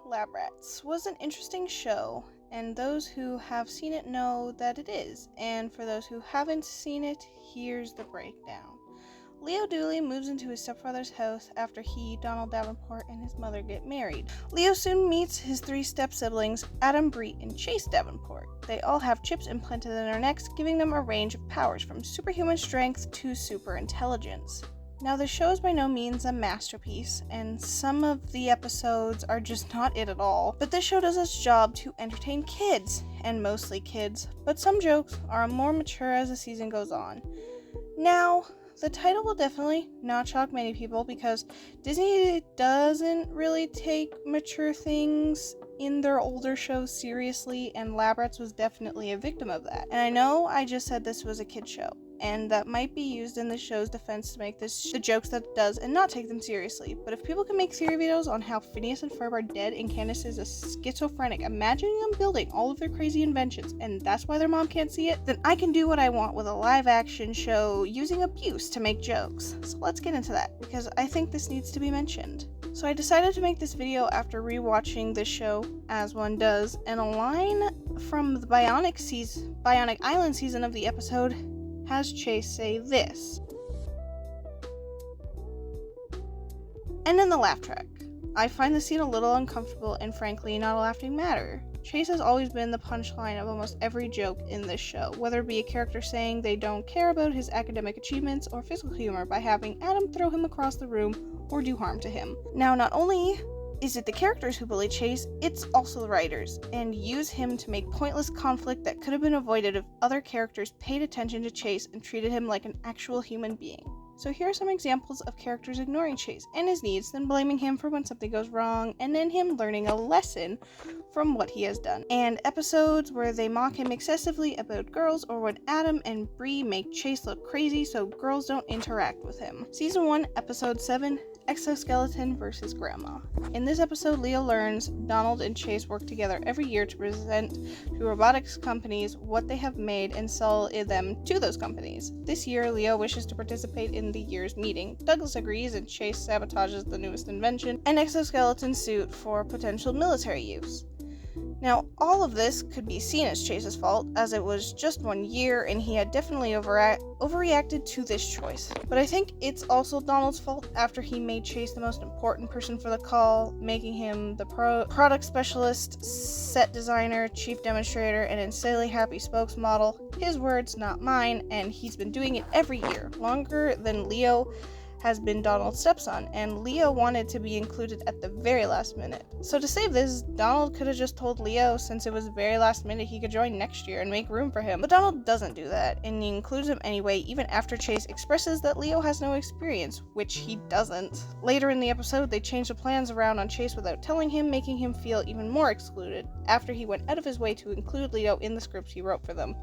Lab Rats was an interesting show, and those who have seen it know that it is, and for those who haven't seen it, here's the breakdown. Leo Dooley moves into his stepfather's house after he, Donald Davenport, and his mother get married. Leo soon meets his three step-siblings, Adam, Bree, and Chase Davenport. They all have chips implanted in their necks, giving them a range of powers from superhuman strength to super intelligence. Now, the show is by no means a masterpiece, and some of the episodes are just not it at all, but this show does its job to entertain kids, and mostly kids, but some jokes are more mature as the season goes on. Now, the title will definitely not shock many people because Disney doesn't really take mature things in their older shows seriously, and Lab Rats was definitely a victim of that. And I know I just said this was a kid show, and that might be used in the show's defense to make this the jokes that it does and not take them seriously. But if people can make theory videos on how Phineas and Ferb are dead and Candace is a schizophrenic, imagining them building all of their crazy inventions, and that's why their mom can't see it, then I can do what I want with a live action show using abuse to make jokes. So let's get into that, because I think this needs to be mentioned. So I decided to make this video after rewatching this show, as one does, and a line from the Bionic Island season of the episode has Chase say this. And in the laugh track, I find the scene a little uncomfortable and frankly not a laughing matter. Chase has always been the punchline of almost every joke in this show, whether it be a character saying they don't care about his academic achievements or physical humor by having Adam throw him across the room or do harm to him. Now, not only is it the characters who bully Chase, it's also the writers, and use him to make pointless conflict that could have been avoided if other characters paid attention to Chase and treated him like an actual human being. So here are some examples of characters ignoring Chase and his needs, then blaming him for when something goes wrong, and then him learning a lesson from what he has done. And episodes where they mock him excessively about girls, or when Adam and Bree make Chase look crazy so girls don't interact with him. Season 1, Episode 7, Exoskeleton vs. Grandma. In this episode, Leo learns Donald and Chase work together every year to present to robotics companies what they have made and sell them to those companies. This year, Leo wishes to participate in the year's meeting. Douglas agrees and Chase sabotages the newest invention, an exoskeleton suit for potential military use. Now, all of this could be seen as Chase's fault, as it was just 1 year and he had definitely overreacted to this choice. But I think it's also Donald's fault after he made Chase the most important person for the call, making him the product specialist, set designer, chief demonstrator, and insanely happy spokesmodel. His words, not mine, and he's been doing it every year, longer than Leo has been Donald's stepson, and Leo wanted to be included at the very last minute. So to save this, Donald could have just told Leo, since it was very last minute, he could join next year and make room for him. But Donald doesn't do that, and he includes him anyway, even after Chase expresses that Leo has no experience, which he doesn't. Later in the episode, they change the plans around on Chase without telling him, making him feel even more excluded, after he went out of his way to include Leo in the scripts he wrote for them.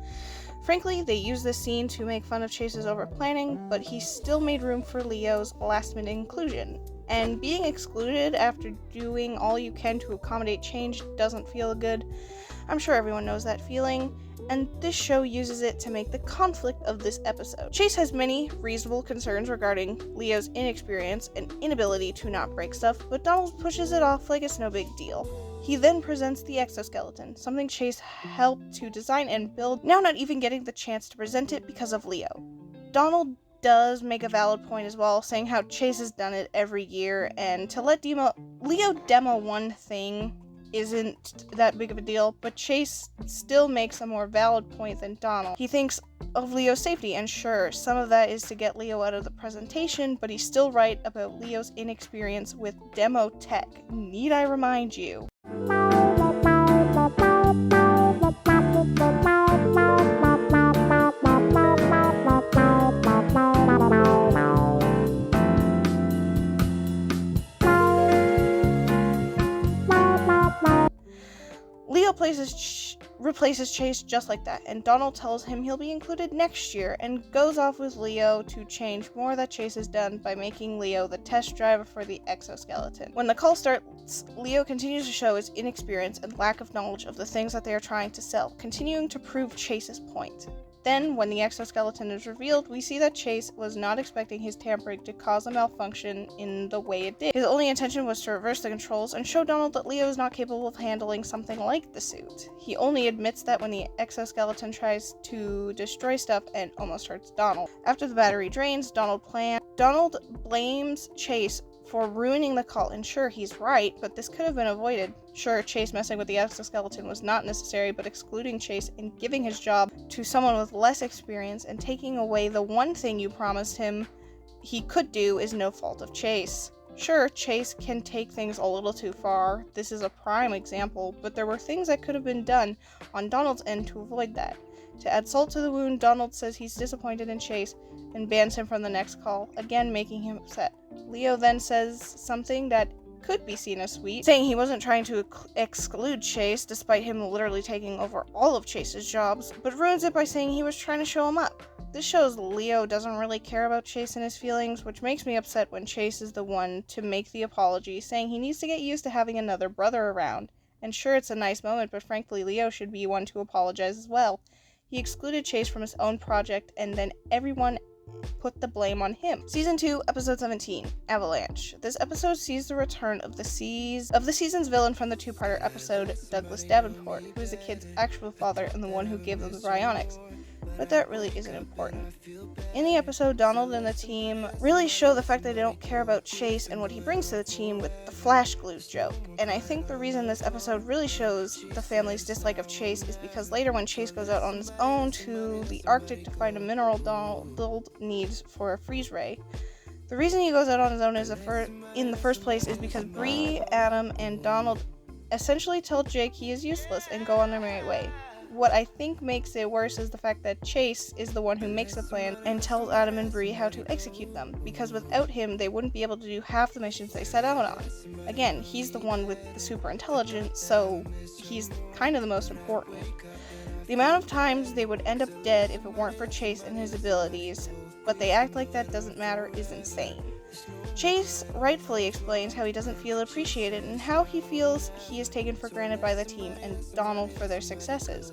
Frankly, they used this scene to make fun of Chase's over-planning, but he still made room for Leo's last-minute inclusion. And being excluded after doing all you can to accommodate change doesn't feel good. I'm sure everyone knows that feeling, and this show uses it to make the conflict of this episode. Chase has many reasonable concerns regarding Leo's inexperience and inability to not break stuff, but Donald pushes it off like it's no big deal. He then presents the exoskeleton, something Chase helped to design and build, now not even getting the chance to present it because of Leo. Donald does make a valid point as well, saying how Chase has done it every year, and to let Leo demo one thing isn't that big of a deal, but Chase still makes a more valid point than Donald. He thinks of Leo's safety, and sure, some of that is to get Leo out of the presentation, but he's still right about Leo's inexperience with demo tech. Need I remind you? Leo replaces Chase just like that, and Donald tells him he'll be included next year and goes off with Leo to change more that Chase has done by making Leo the test driver for the exoskeleton. When the call starts, Leo continues to show his inexperience and lack of knowledge of the things that they are trying to sell, continuing to prove Chase's point. Then, when the exoskeleton is revealed, we see that Chase was not expecting his tampering to cause a malfunction in the way it did. His only intention was to reverse the controls and show Donald that Leo is not capable of handling something like the suit. He only admits that when the exoskeleton tries to destroy stuff and almost hurts Donald. After the battery drains, Donald blames Chase for ruining the cult, and sure, he's right, but this could have been avoided. Sure, Chase messing with the exoskeleton was not necessary, but excluding Chase and giving his job to someone with less experience and taking away the one thing you promised him he could do is no fault of Chase. Sure, Chase can take things a little too far. This is a prime example, but there were things that could have been done on Donald's end to avoid that. To add salt to the wound, Donald says he's disappointed in Chase and bans him from the next call, again making him upset. Leo then says something that could be seen as sweet, saying he wasn't trying to exclude Chase, despite him literally taking over all of Chase's jobs, but ruins it by saying he was trying to show him up. This shows Leo doesn't really care about Chase and his feelings, which makes me upset when Chase is the one to make the apology, saying he needs to get used to having another brother around. And sure, it's a nice moment, but frankly, Leo should be one to apologize as well. He excluded Chase from his own project, and then everyone put the blame on him. Season 2, Episode 17, Avalanche. This episode sees the return of the season's villain from the two-parter episode, Douglas Davenport, who is the kid's actual father and the one who gave them the Bryonics. But that really isn't important. In the episode, Donald and the team really show the fact that they don't care about Chase and what he brings to the team with the flash glues joke. And I think the reason this episode really shows the family's dislike of Chase is because later when Chase goes out on his own to the Arctic to find a mineral Donald needs for a freeze ray, the reason he goes out on his own in the first place is because Bree, Adam, and Donald essentially tell Jake he is useless and go on their merry way. What I think makes it worse is the fact that Chase is the one who makes the plan and tells Adam and Bree how to execute them, because without him, they wouldn't be able to do half the missions they set out on. Again, he's the one with the super intelligence, so he's kind of the most important. The amount of times they would end up dead if it weren't for Chase and his abilities, but they act like that doesn't matter, is insane. Chase rightfully explains how he doesn't feel appreciated and how he feels he is taken for granted by the team and Donald for their successes.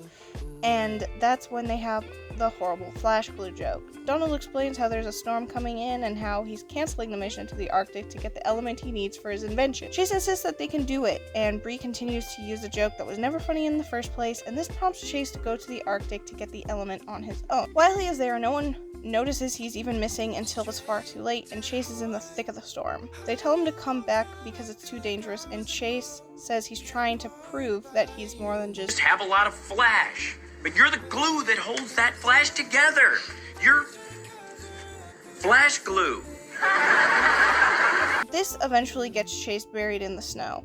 And that's when they have the horrible flash glue joke. Donald explains how there's a storm coming in and how he's canceling the mission to the Arctic to get the element he needs for his invention. Chase insists that they can do it, and Bree continues to use a joke that was never funny in the first place, and this prompts Chase to go to the Arctic to get the element on his own. While he is there, no one notices he's even missing until it's far too late, and Chase is in the thick of the storm. They tell him to come back because it's too dangerous, and Chase says he's trying to prove that he's more than just have a lot of flash, but you're the glue that holds that flash together. You're flash glue. This eventually gets Chase buried in the snow.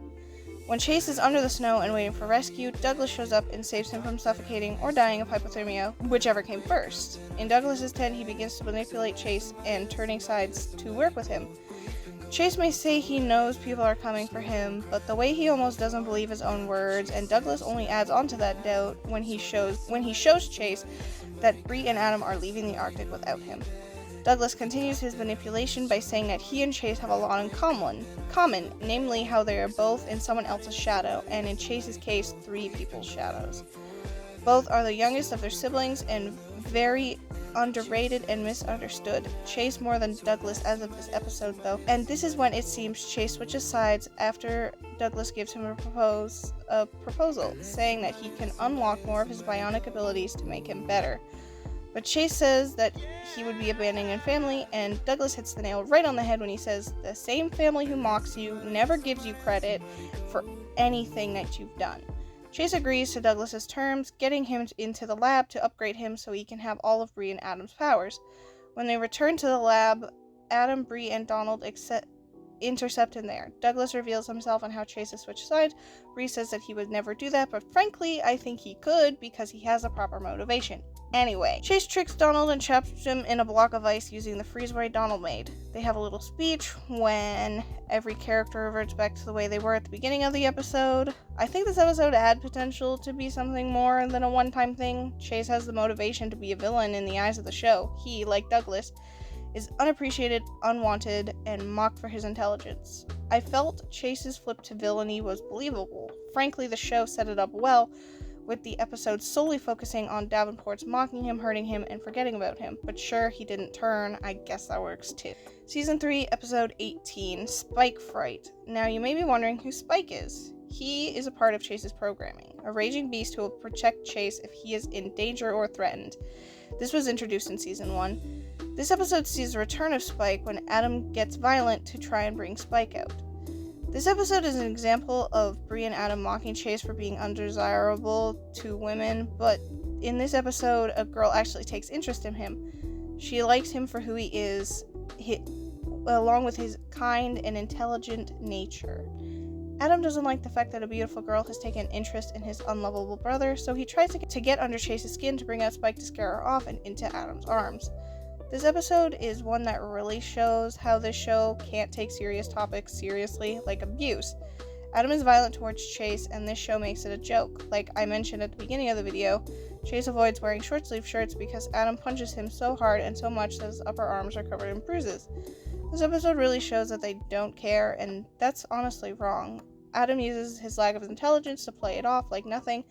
When Chase is under the snow and waiting for rescue, Douglas shows up and saves him from suffocating or dying of hypothermia, whichever came first. In Douglas's tent, he begins to manipulate Chase and turning sides to work with him. Chase may say he knows people are coming for him, but the way he almost doesn't believe his own words, and Douglas only adds on to that doubt when he shows Chase that Bree and Adam are leaving the Arctic without him. Douglas continues his manipulation by saying that he and Chase have a lot in common, namely how they are both in someone else's shadow, and in Chase's case, 3 people's shadows. Both are the youngest of their siblings and very underrated and misunderstood. Chase more than Douglas as of this episode though, and this is when it seems Chase switches sides after Douglas gives him a proposal, saying that he can unlock more of his bionic abilities to make him better. But Chase says that he would be abandoning a family, and Douglas hits the nail right on the head when he says the same family who mocks you never gives you credit for anything that you've done. Chase agrees to Douglas's terms, getting him into the lab to upgrade him so he can have all of Bree and Adam's powers. When they return to the lab, Adam, Bree, and Donald intercept him there. Douglas reveals himself and how Chase has switched sides. Bree says that he would never do that, but frankly, I think he could because he has a proper motivation. Anyway, Chase tricks Donald and traps him in a block of ice using the freeze ray Donald made. They have a little speech when every character reverts back to the way they were at the beginning of the episode. I think this episode had potential to be something more than a one-time thing. Chase has the motivation to be a villain in the eyes of the show. He, like Douglas, is unappreciated, unwanted, and mocked for his intelligence. I felt Chase's flip to villainy was believable. Frankly, the show set it up well with the episode solely focusing on Davenport's mocking him, hurting him, and forgetting about him. But sure, he didn't turn. I guess that works too. Season 3, Episode 18, Spike Fright. Now, you may be wondering who Spike is. He is a part of Chase's programming, a raging beast who will protect Chase if he is in danger or threatened. This was introduced in Season 1. This episode sees the return of Spike when Adam gets violent to try and bring Spike out. This episode is an example of Bree and Adam mocking Chase for being undesirable to women, but in this episode, a girl actually takes interest in him. She likes him for who he is, along with his kind and intelligent nature. Adam doesn't like the fact that a beautiful girl has taken interest in his unlovable brother, so he tries to get under Chase's skin to bring out Spike to scare her off and into Adam's arms. This episode is one that really shows how this show can't take serious topics seriously, like abuse. Adam is violent towards Chase, and this show makes it a joke. Like I mentioned at the beginning of the video, Chase avoids wearing short-sleeve shirts because Adam punches him so hard and so much that his upper arms are covered in bruises. This episode really shows that they don't care, and that's honestly wrong. Adam uses his lack of intelligence to play it off like nothing,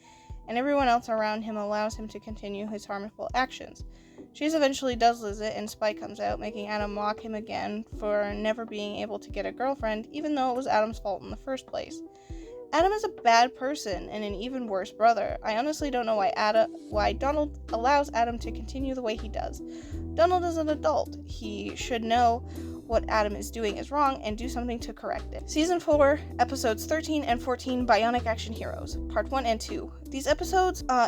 and everyone else around him allows him to continue his harmful actions. Chase eventually does lose it, and Spike comes out, making Adam mock him again for never being able to get a girlfriend, even though it was Adam's fault in the first place. Adam is a bad person and an even worse brother. I honestly don't know why Donald allows Adam to continue the way he does. Donald is an adult. He should know what Adam is doing is wrong and do something to correct it. Season 4, Episodes 13 and 14, Bionic Action Heroes, Part 1 and 2.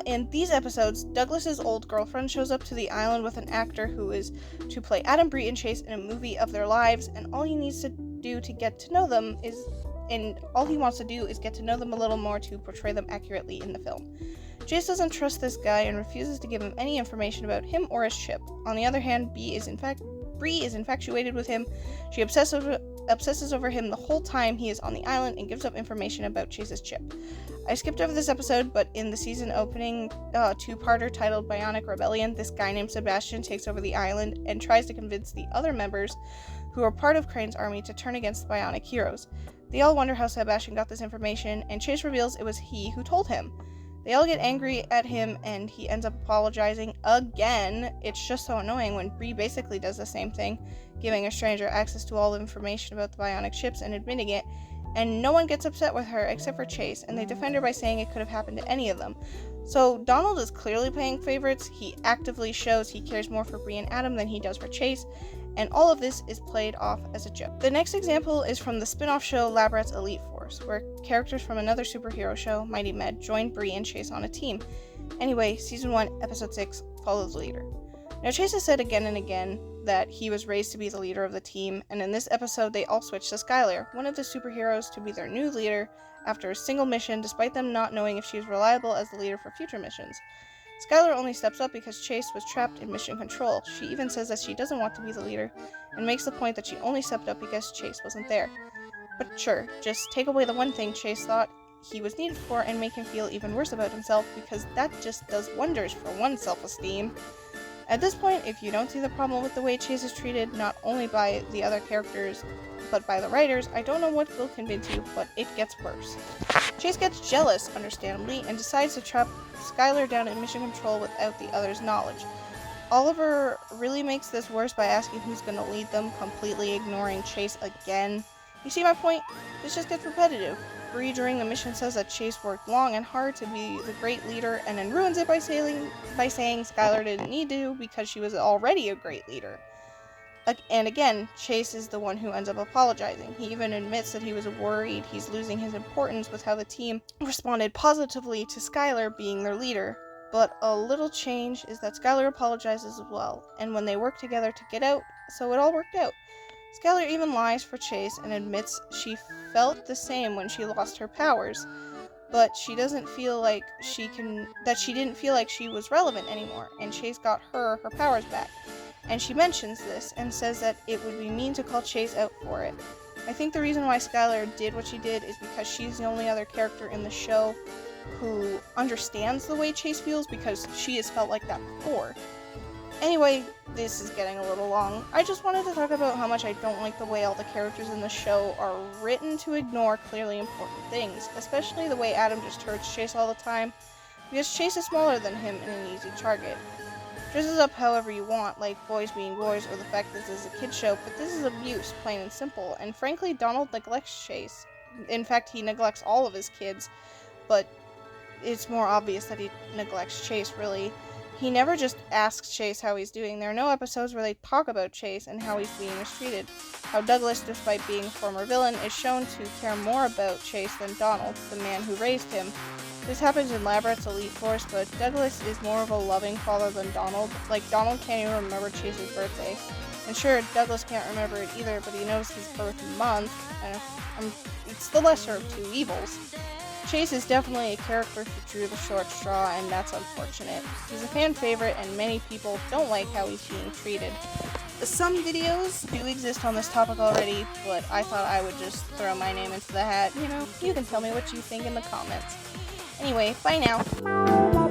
In these episodes, Douglas's old girlfriend shows up to the island with an actor who is to play Adam, Bree, and Chase in a movie of their lives, and all he needs to do to get to know them all he wants to do is get to know them a little more to portray them accurately in the film. Chase doesn't trust this guy and refuses to give him any information about him or his chip. On the other hand, Bree is infatuated with him. She obsesses over him the whole time he is on the island and gives up information about Chase's chip. I skipped over this episode, but in the season opening two-parter titled Bionic Rebellion, this guy named Sebastian takes over the island and tries to convince the other members who are part of Crane's army to turn against the Bionic heroes. They all wonder how Sebastian got this information, and Chase reveals it was he who told him. They all get angry at him, and he ends up apologizing again. It's just so annoying when Bree basically does the same thing, giving a stranger access to all the information about the bionic chips and admitting it, and no one gets upset with her except for Chase, and they defend her by saying it could have happened to any of them. So Donald is clearly playing favorites. He actively shows he cares more for Bree and Adam than he does for Chase, and all of this is played off as a joke. The next example is from the spin-off show Lab Rats Elite Force, where characters from another superhero show, Mighty Med, join Bree and Chase on a team. Anyway, Season 1, Episode 6, Follow the Leader. Now, Chase has said again and again that he was raised to be the leader of the team, and in this episode they all switch to Skylar, one of the superheroes, to be their new leader after a single mission, despite them not knowing if she is reliable as the leader for future missions. Skylar only steps up because Chase was trapped in mission control. She even says that she doesn't want to be the leader, and makes the point that she only stepped up because Chase wasn't there. But sure, just take away the one thing Chase thought he was needed for and make him feel even worse about himself, because that just does wonders for one's self-esteem. At this point, if you don't see the problem with the way Chase is treated, not only by the other characters, but by the writers, I don't know what will convince you, but it gets worse. Chase gets jealous, understandably, and decides to trap Skylar down in mission control without the others' knowledge. Oliver really makes this worse by asking who's going to lead them, completely ignoring Chase again. You see my point? This just gets repetitive. Bree during the mission says that Chase worked long and hard to be the great leader, and then ruins it by saying Skylar didn't need to because she was already a great leader. And again, Chase is the one who ends up apologizing. He even admits that he was worried he's losing his importance with how the team responded positively to Skylar being their leader. But a little change is that Skylar apologizes as well, and when they work together to get out, so it all worked out. Skylar even lies for Chase and admits she felt the same when she lost her powers, but she doesn't feel like she didn't feel like she was relevant anymore, and Chase got her powers back. And she mentions this and says that it would be mean to call Chase out for it. I think the reason why Skylar did what she did is because she's the only other character in the show who understands the way Chase feels, because she has felt like that before. Anyway, this is getting a little long. I just wanted to talk about how much I don't like the way all the characters in the show are written to ignore clearly important things, especially the way Adam just hurts Chase all the time. because Chase is smaller than him and an easy target. Dress us up however you want, like boys being boys or the fact this is a kid's show, but this is abuse, plain and simple, and frankly, Donald neglects Chase. In fact, he neglects all of his kids, but it's more obvious that he neglects Chase, really. He never just asks Chase how he's doing. There are no episodes where they talk about Chase and how he's being mistreated. How Douglas, despite being a former villain, is shown to care more about Chase than Donald, the man who raised him. This happens in Labyrinth's Elite Force, but Douglas is more of a loving father than Donald. Like, Donald can't even remember Chase's birthday. And sure, Douglas can't remember it either, but he knows his birth month, and it's the lesser of two evils. Chase is definitely a character who drew the short straw, and that's unfortunate. He's a fan favorite, and many people don't like how he's being treated. Some videos do exist on this topic already, but I thought I would just throw my name into the hat. You know, you can tell me what you think in the comments. Anyway, bye now.